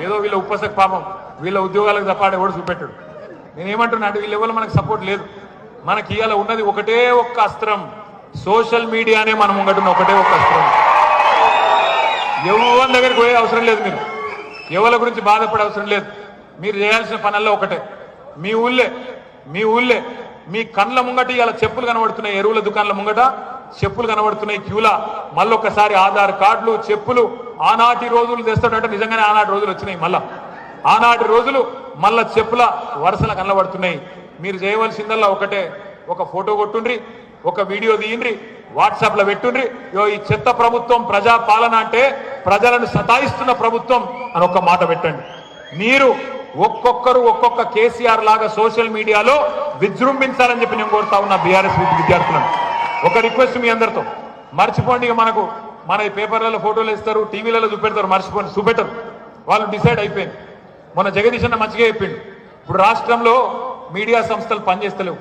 ఏదో వీళ్ళ ఉపసక పాపం వీళ్ళ ఉద్యోగాలకు తప్పాడు ఎవడు చూపెట్టాడు. నేనేమంటున్నా అంటే వీళ్ళ ఎవరు మనకు సపోర్ట్ లేదు. మనకి ఇవాళ ఉన్నది ఒకటే ఒక్క అస్త్రం, సోషల్ మీడియానే మనం ముంగటున్న ఒకటే ఒక్క అస్త్రం. ఎవరి దగ్గరికి పోయే అవసరం లేదు, మీరు ఎవరి గురించి బాధపడే అవసరం లేదు. మీరు చేయాల్సిన పనుల్లో ఒకటే, మీ ఊళ్ళే మీ కండ్ల ముంగట ఇలా చెప్పులు కనబడుతున్నాయి, ఎరువుల దుకాణాల ముంగట చెప్పులు కనబడుతున్నాయి క్యూలా. మళ్ళొక్కసారి ఆధార్ కార్డులు చెప్పులు ఆనాటి రోజులు తెస్తాడంటే నిజంగానే ఆనాటి రోజులు వచ్చినాయి. ఆనాటి రోజులు మళ్ళా చెప్పుల వరుసలు కనబడుతున్నాయి. మీరు చేయవలసిందల్లా ఒకటే, ఒక ఫోటో కొట్టుండ్రి, ఒక వీడియో తీయండి, వాట్సాప్ లో పెట్టుండ్రి. ఈ చెత్త ప్రభుత్వం ప్రజా పాలన అంటే ప్రజలను సతాయిస్తున్న ప్రభుత్వం అని ఒక్క మాట పెట్టండి. మీరు ఒక్కొక్కరు ఒక్కొక్క కేసీఆర్ లాగా సోషల్ మీడియాలో విజృంభించాలని చెప్పి నేను కోరుతా ఉన్నా బీఆర్ఎస్ విద్యార్థులను. ఒక రిక్వెస్ట్ మీ అందరితో, మర్చిపోండి. ఇక మన పేపర్లలో ఫోటోలు ఇస్తారు, టీవీలలో చూపెడతారు, మర్చిపోండి, చూపెట్టరు. వాళ్ళు డిసైడ్ అయిపోయింది. మొన్న జగదీష్ అన్న మంచిగా చెప్పిండు, ఇప్పుడు రాష్ట్రంలో మీడియా సంస్థలు పనిచేస్తలేవు,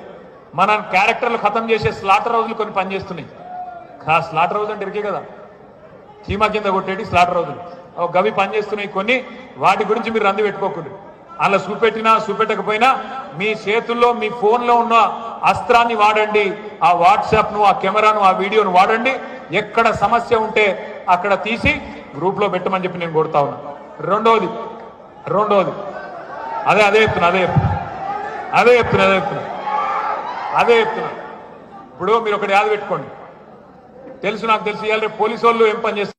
మన క్యారెక్టర్లు ఖతం చేసే స్లాటర్ హౌజులు కొన్ని పనిచేస్తున్నాయి. స్లాటర్ హౌజ్ అంటే ఇరికే కదా, చీమా కింద కొట్టేటి స్లాటర్ హౌజులు గవి పనిచేస్తున్నాయి కొన్ని. వాటి గురించి మీరు రంది పెట్టుకోకుండా, అలా చూపెట్టినా చూపెట్టకపోయినా మీ చేతుల్లో మీ ఫోన్లో ఉన్న అస్త్రాన్ని వాడండి. ఆ వాట్సాప్ను, ఆ కెమెరాను, ఆ వీడియోను వాడండి. ఎక్కడ సమస్య ఉంటే అక్కడ తీసి గ్రూప్లో పెట్టమని చెప్పి నేను కోరుతా ఉన్నా. రెండోది అదే చెప్తున్నా. ఇప్పుడు మీరు ఒకటి యాద పెట్టుకోండి. నాకు తెలుసు ఇవాళ రేపు పోలీసు వాళ్ళు ఏం పని చేస్తారు.